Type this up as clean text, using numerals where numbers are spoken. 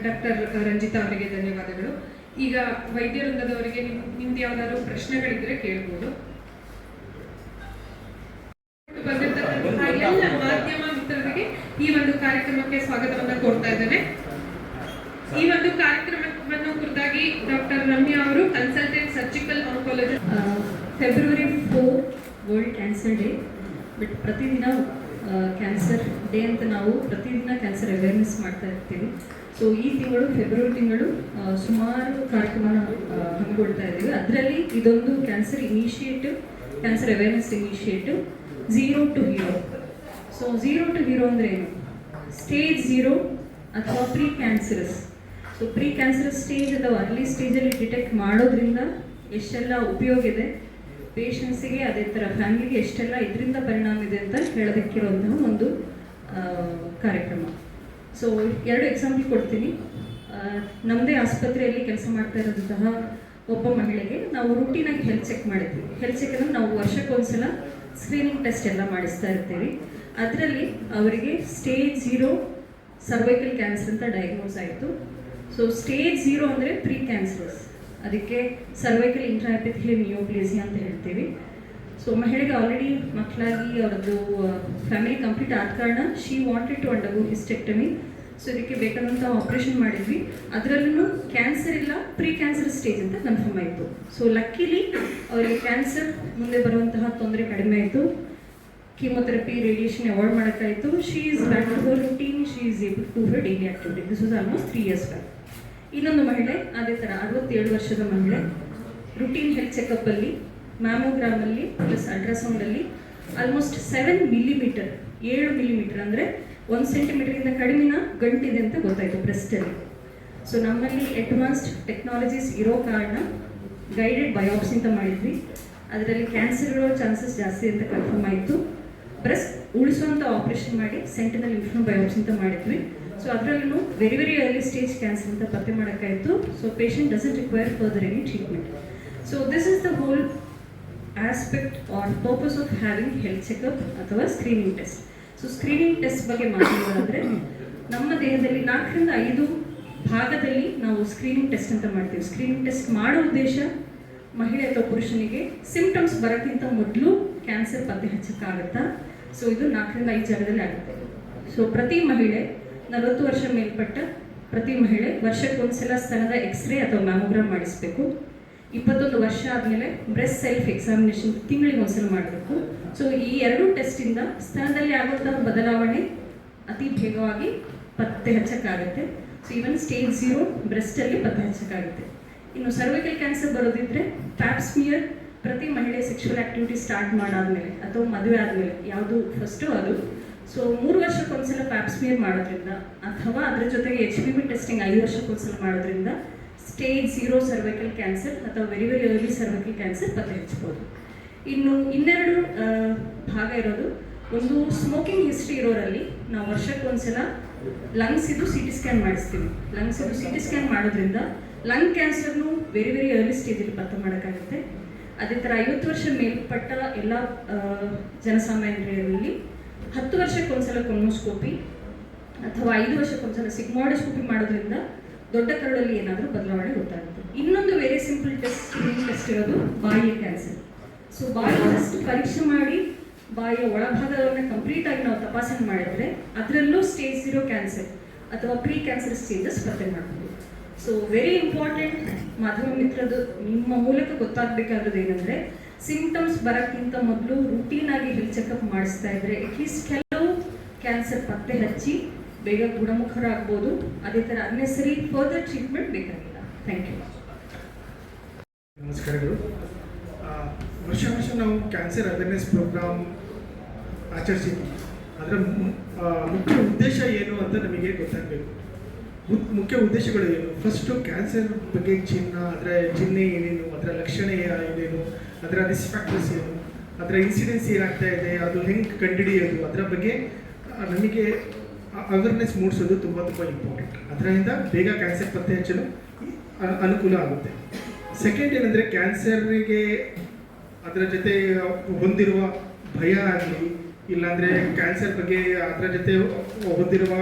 Doctor Ranjita ಅವರಿಗೆ ಧನ್ಯವಾದಗಳು. ಈಗ ವೈದ್ಯವೃಂದದವರಿಗೆ ನಿಮ್ದು ಯಾವ್ದಾದ್ರು ಪ್ರಶ್ನೆಗಳಿದ್ರೆ ಕೇಳ್ಬೋದು. ಬಂದಿರ್ತಕ್ಕಂತಹ ಎಲ್ಲ ಮಾಧ್ಯಮ ಮಿತ್ರರಿಗೆ ಈ ಒಂದು ಕಾರ್ಯಕ್ರಮಕ್ಕೆ ಸ್ವಾಗತವನ್ನ ಕೋರ್ತಾ ಇದ್ದೇನೆ. ಈ ಒಂದು ಕಾರ್ಯಕ್ರಮವನ್ನು ಕುರಿತಾಗಿ ಡಾಕ್ಟರ್ ರಮ್ಯಾ ಅವರು consultant surgical oncology. February 4 world cancer day. But ಪ್ರತಿದಿನ ಕ್ಯಾನ್ಸರ್ ಡೇ ಅಂತ ನಾವು ಪ್ರತಿದಿನ ಕ್ಯಾನ್ಸರ್ ಅವೇರ್ನೆಸ್ ಮಾಡ್ತಾ ಇರ್ತೀವಿ. ಸೊ ಈ ತಿಂಗಳು ಫೆಬ್ರವರಿ ತಿಂಗಳು ಸುಮಾರು ಕಾರ್ಯಕ್ರಮನ ಹಮ್ಮಿಕೊಳ್ತಾ ಇದ್ದೀವಿ. ಅದರಲ್ಲಿ ಇದೊಂದು cancer initiative, cancer awareness initiative zero to hero. So zero to hero ಅಂದರೆ ಏನು? ಸ್ಟೇಜ್ 0 ಅಥವಾ pre cancerous. So pre cancerous stage ಅಥವಾ ಅರ್ಲಿ ಸ್ಟೇಜಲ್ಲಿ ಡಿಟೆಕ್ಟ್ ಮಾಡೋದ್ರಿಂದ ಎಷ್ಟೆಲ್ಲ ಉಪಯೋಗ ಇದೆ ಪೇಷಂಟ್ಸಿಗೆ, ಅದೇ ಥರ ಫ್ಯಾಮಿಲಿಗೆ ಎಷ್ಟೆಲ್ಲ ಇದರಿಂದ ಪರಿಣಾಮ ಇದೆ ಅಂತ ಹೇಳೋದಕ್ಕಿರುವಂತಹ ಒಂದು ಕಾರ್ಯಕ್ರಮ. ಸೊ 2 ಎಕ್ಸಾಂಪಲ್ ಕೊಡ್ತೀನಿ. ನಮ್ಮದೇ ಆಸ್ಪತ್ರೆಯಲ್ಲಿ ಕೆಲಸ ಮಾಡ್ತಾ ಇರೋಂತಹ ಒಬ್ಬ ಮಹಿಳೆಗೆ ನಾವು ರೂಟೀನಾಗಿ ಹೆಲ್ತ್ ಚೆಕ್ ಮಾಡಿದ್ವಿ. ಹೆಲ್ತ್ ಚೆಕ್ ಅಂದರೆ ನಾವು ವರ್ಷಕ್ಕೊಂದ್ಸಲ ಸ್ಕ್ರೀನಿಂಗ್ ಟೆಸ್ಟ್ ಎಲ್ಲ ಮಾಡಿಸ್ತಾ ಇರ್ತೀವಿ. ಅದರಲ್ಲಿ ಅವರಿಗೆ ಸ್ಟೇಜ್ 0 ಸರ್ವೈಕಲ್ ಕ್ಯಾನ್ಸರ್ ಅಂತ ಡಯಾಗ್ನೋಸ್ ಆಯಿತು. ಸೊ ಸ್ಟೇಜ್ 0 ಅಂದರೆ ಪ್ರೀ ಕ್ಯಾನ್ಸರಸ್, ಅದಕ್ಕೆ ಸರ್ವೈಕಲ್ ಇಂಟ್ರಾಎಪಿಥೆಲಿಯಲ್ ನಿಯೋಪ್ಲೇಸಿಯಾ ಅಂತ ಹೇಳ್ತೀವಿ. ಸೊ ಮಹಿಳೆಗೆ ಆಲ್ರೆಡಿ ಮಕ್ಕಳಾಗಿ ಅವರದ್ದು ಫ್ಯಾಮಿಲಿ ಕಂಪ್ಲೀಟ್ ಆದ ಕಾರಣ she wanted to undergo hysterectomy. So ಇದಕ್ಕೆ ಬೇಕಾದಂಥ ಆಪ್ರೇಷನ್ ಮಾಡಿದ್ವಿ. ಅದರಲ್ಲೂ ಕ್ಯಾನ್ಸರ್ ಇಲ್ಲ, ಪ್ರೀ ಕ್ಯಾನ್ಸರ್ ಸ್ಟೇಜ್ ಅಂತ ಕನ್ಫರ್ಮ್ ಆಯಿತು. ಸೊ ಲಕ್ಕಿಲಿ ಅವರಿಗೆ ಕ್ಯಾನ್ಸರ್ ಮುಂದೆ ಬರುವಂತಹ ತೊಂದರೆ ಕಡಿಮೆ ಆಯಿತು. ಕೀಮೊಥೆರಪಿ, ರೇಡಿಯೇಷನ್ ಅವಾಯ್ಡ್ ಮಾಡೋಕ್ಕಾಯಿತು. She is back to her routine, she is able to her daily activity. This was almost 3 years back. ಇನ್ನೊಂದು ಮಹಿಳೆ ಅದೇ ಥರ 67 ವರ್ಷದ ಮಹಿಳೆ, ರುಟೀನ್ ಹೆಲ್ತ್ ಚೆಕಪ್ಪಲ್ಲಿ ಮ್ಯಾಮೋಗ್ರಾಮಲ್ಲಿ ಪ್ಲಸ್ ಅಲ್ಟ್ರಾಸೌಂಡಲ್ಲಿ ಆಲ್ಮೋಸ್ಟ್ 7 ಮಿಲಿಮೀಟರ್, 7 ಮಿಲಿಮೀಟರ್ ಅಂದರೆ 1 ಸೆಂಟಿಮೀಟರ್ಗಿಂತ ಕಡಿಮೆನ ಗಂಟಿದೆ ಅಂತ ಗೊತ್ತಾಯಿತು ಬ್ರೆಸ್ಟಲ್ಲಿ. ಸೊ ನಮ್ಮಲ್ಲಿ ಅಡ್ವಾನ್ಸ್ಡ್ ಟೆಕ್ನಾಲಜೀಸ್ ಇರೋ ಕಾರಣ ಗೈಡೆಡ್ ಬಯೋಪ್ಸಿ ಅಂತ ಮಾಡಿದ್ವಿ. ಅದರಲ್ಲಿ ಕ್ಯಾನ್ಸರ್ ಇರೋ ಚಾನ್ಸಸ್ ಜಾಸ್ತಿ ಅಂತ ಕನ್ಫರ್ಮ್ ಆಯಿತು. ಬ್ರೆಸ್ಟ್ ಉಳಿಸುವಂಥ ಆಪ್ರೇಷನ್ ಮಾಡಿ ಸೆಂಟಿನಲ್ ಲಿಂಫ್ ಬಯೋಪ್ಸಿ ಅಂತ ಮಾಡಿದ್ವಿ. ಸೊ ಅದರಲ್ಲೂ ವೆರಿ ಅರ್ಲಿ ಸ್ಟೇಜ್ ಕ್ಯಾನ್ಸರ್ ಅಂತ ಪತ್ತೆ ಮಾಡೋಕ್ಕಾಯಿತು. So patient doesn't require further any treatment. So this is the whole aspect or purpose of having health checkup ಅಥವಾ screening test. So screening test ಬಗ್ಗೆ ಮಾತಾಡೋದಾದರೆ ನಮ್ಮ ದೇಹದಲ್ಲಿ 4 ರಿಂದ 5 ಭಾಗದಲ್ಲಿ ನಾವು ಸ್ಕ್ರೀನಿಂಗ್ ಟೆಸ್ಟ್ ಅಂತ ಮಾಡ್ತೀವಿ. ಸ್ಕ್ರೀನಿಂಗ್ ಟೆಸ್ಟ್ ಮಾಡೋ ಉದ್ದೇಶ ಮಹಿಳೆ ಅಥವಾ ಪುರುಷನಿಗೆ ಸಿಂಪ್ಟಮ್ಸ್ ಬರೋಕ್ಕಿಂತ ಮೊದಲು ಕ್ಯಾನ್ಸರ್ ಪತ್ತೆ ಹಚ್ಚಕ್ಕಾಗತ್ತಾ. ಸೊ ಇದು 4 ರಿಂದ 5 ಜಾಗದಲ್ಲಿ ಆಗುತ್ತೆ. ಸೊ ಪ್ರತಿ ಮಹಿಳೆ 40 ವರ್ಷ ಮೇಲ್ಪಟ್ಟ ಪ್ರತಿ ಮಹಿಳೆ ವರ್ಷಕ್ಕೊಂದ್ಸಲ ಸ್ತನದ ಎಕ್ಸ್ರೇ ಅಥವಾ ಮ್ಯಾಮೋಗ್ರಾಮ್ ಮಾಡಿಸಬೇಕು. 21 ವರ್ಷ ಆದಮೇಲೆ ಬ್ರೆಸ್ಟ್ ಸೆಲ್ಫ್ ಎಕ್ಸಾಮಿನೇಷನ್ ತಿಂಗಳಿಗೆ ಒಂದ್ಸಲ ಮಾಡಬೇಕು. ಸೊ ಈ 2 ಟೆಸ್ಟಿಂದ ಸ್ತನದಲ್ಲಿ ಆಗುವಂತಹ ಬದಲಾವಣೆ ಅತಿ ಬೇಗವಾಗಿ ಪತ್ತೆ ಹಚ್ಚಕ್ಕಾಗುತ್ತೆ. ಸೊ ಈವನ್ ಸ್ಟೇಜ್ 0 ಬ್ರೆಸ್ಟಲ್ಲಿ ಪತ್ತೆ ಹಚ್ಚಕ್ಕಾಗುತ್ತೆ. ಇನ್ನು ಸರ್ವೈಕಲ್ ಕ್ಯಾನ್ಸರ್ ಬರೋದಿದ್ರೆ ಪ್ಯಾಪ್ಸ್ಮಿಯರ್ ಪ್ರತಿ ಮಹಿಳೆ ಸೆಕ್ಷುವಲ್ ಆಕ್ಟಿವಿಟಿ ಸ್ಟಾರ್ಟ್ ಮಾಡಾದ್ಮೇಲೆ ಅಥವಾ ಮದುವೆ ಆದಮೇಲೆ ಯಾವುದು ಫಸ್ಟು ಅದು. ಸೊ 3 ವರ್ಷಕ್ಕೊಂದ್ಸಲ ಪ್ಯಾಪ್ಸ್ಮಿಯರ್ ಮಾಡೋದ್ರಿಂದ ಅಥವಾ ಅದರ ಜೊತೆಗೆ HPV ಟೆಸ್ಟಿಂಗ್ 5 ವರ್ಷಕ್ಕೊಂದ್ಸಲ ಮಾಡೋದ್ರಿಂದ ಸ್ಟೇಜ್ 0 ಸರ್ವೈಕಲ್ ಕ್ಯಾನ್ಸರ್ ಅಥವಾ ವೆರಿ ಅರ್ಲಿ ಸರ್ವೈಕಲ್ ಕ್ಯಾನ್ಸರ್ ಪತ್ತೆ ಹಚ್ಬೋದು. ಇನ್ನು 2 ಭಾಗ ಇರೋದು, ಒಂದು ಸ್ಮೋಕಿಂಗ್ ಹಿಸ್ಟ್ರಿ ಇರೋರಲ್ಲಿ ನಾವು ವರ್ಷಕ್ಕೊಂದ್ಸಲ ಲಂಗ್ಸ್ ಇದು CT ಸ್ಕ್ಯಾನ್ ಮಾಡಿಸ್ತೀವಿ. ಲಂಗ್ಸ್ ಇದು CT ಸ್ಕ್ಯಾನ್ ಮಾಡೋದ್ರಿಂದ ಲಂಗ್ ಕ್ಯಾನ್ಸರ್ನು ವೆರಿ ಅರ್ಲಿ ಸ್ಟೇಜಲ್ಲಿ ಪತ್ತೆ ಮಾಡೋಕ್ಕಾಗುತ್ತೆ. ಅದೇ ಥರ 50 ವರ್ಷ ಮೇಲ್ಪಟ್ಟ ಎಲ್ಲ ಜನಸಾಮಾನ್ಯರಲ್ಲಿ 10 ವರ್ಷಕ್ಕೊಂದ್ಸಲ ಕೊನೋಸ್ಕೋಪಿ ಅಥವಾ 5 ವರ್ಷಕ್ಕೊಂದ್ಸಲ ಸಿಗ್ಮಾಯ್ಡೋಸ್ಕೋಪಿ ಮಾಡೋದ್ರಿಂದ ದೊಡ್ಡ ಕರುಳಲ್ಲಿ ಏನಾದರೂ ಬದಲಾವಣೆ ಗೊತ್ತಾಗುತ್ತೆ. ಇನ್ನೊಂದು ವೆರಿ ಸಿಂಪಲ್ ಟೆಸ್ಟ್ ಇರೋದು ಬಾಯಿಯ ಕ್ಯಾನ್ಸರ್. ಸೊ ಬಾಯಿ ಟೆಸ್ಟ್ ಪರೀಕ್ಷೆ ಮಾಡಿ ಬಾಯಿಯ ಒಳಭಾಗವನ್ನು ಕಂಪ್ಲೀಟಾಗಿ ನಾವು ತಪಾಸಣೆ ಮಾಡಿದರೆ ಅದರಲ್ಲೂ ಸ್ಟೇಜ್ 0 ಕ್ಯಾನ್ಸರ್ ಅಥವಾ ಪ್ರೀ ಕ್ಯಾನ್ಸರ್ ಸ್ಟೇಜಸ್ ಪತ್ತೆ ಮಾಡ್ಬೋದು. ಸೊ ವೆರಿ ಇಂಪಾರ್ಟೆಂಟ್ ಮಾಧ್ಯಮ ಮಿತ್ರದು ನಿಮ್ಮ ಮೂಲಕ ಗೊತ್ತಾಗಬೇಕಾದ್ರದ್ದು ಏನಂದರೆ, ಸಿಂಪ್ಟಮ್ಸ್ ಬರೋಕ್ಕಿಂತ ಮೊದಲು ರೂಟೀನಾಗಿ ಹೆಲ್ತ್ ಚೆಕಪ್ ಮಾಡಿಸ್ತಾ ಇದ್ದರೆ ಅಟ್ಲೀಸ್ಟ್ ಕೆಲವು ಕ್ಯಾನ್ಸರ್ ಪತ್ತೆ ಹಚ್ಚಿ ಬೇಗ ಗುಣಮುಖರಾಗ್ಬೋದು. ಅದೇ ಥರ ಅನ್ನೆಸರಿ ಫರ್ದರ್ ಟ್ರೀಟ್ಮೆಂಟ್ ಬೇಕಾಗಿಲ್ಲ. Thank you. ನಮಸ್ಕಾರಗಳು. ವರ್ಷ ನಾವು ಕ್ಯಾನ್ಸರ್ ಅವೇರ್ನೆಸ್ ಪ್ರೋಗ್ರಾಮ್ ಆಚರಿಸಿದ್ವಿ. ಅದರ ಮುಖ್ಯ ಉದ್ದೇಶ ಏನು ಅಂತ ನಮಗೆ ಗೊತ್ತಾಗಬೇಕು. ಮುಖ್ಯ ಉದ್ದೇಶಗಳು ಏನು? ಫಸ್ಟು ಕ್ಯಾನ್ಸರ್ ಬಗ್ಗೆ ಚಿಹ್ನೆ ಏನೇನು, ಅದರ ಲಕ್ಷಣ ಏನೇನು, ಅದರ ರಿಸ್ಕ್ ಫ್ಯಾಕ್ಟರ್ಸ್ ಏನು, ಅದರ ಇನ್ಸಿಡೆನ್ಸ್ ಏನಾಗ್ತಾ ಇದೆ, ಅದು ಹೆಂಗೆ ಕಂಡುಹಿಡಿಯೋದು, ಅದರ ಬಗ್ಗೆ ನಮಗೆ ಅವೇರ್ನೆಸ್ ಮೂಡಿಸೋದು ತುಂಬ ಇಂಪಾರ್ಟೆಂಟ್. ಅದರಿಂದ ಬೇಗ ಕ್ಯಾನ್ಸರ್ ಪತ್ತೆ ಹಚ್ಚಲು ಅನುಕೂಲ ಆಗುತ್ತೆ. ಸೆಕೆಂಡ್ ಏನಂದರೆ, ಕ್ಯಾನ್ಸರ್ಗೆ ಅದರ ಜೊತೆ ಹೊಂದಿರುವ ಭಯ ಆಗಲಿ, ಇಲ್ಲಾಂದರೆ ಕ್ಯಾನ್ಸರ್ ಬಗ್ಗೆ ಅದರ ಜೊತೆ ಹೊಂದಿರುವ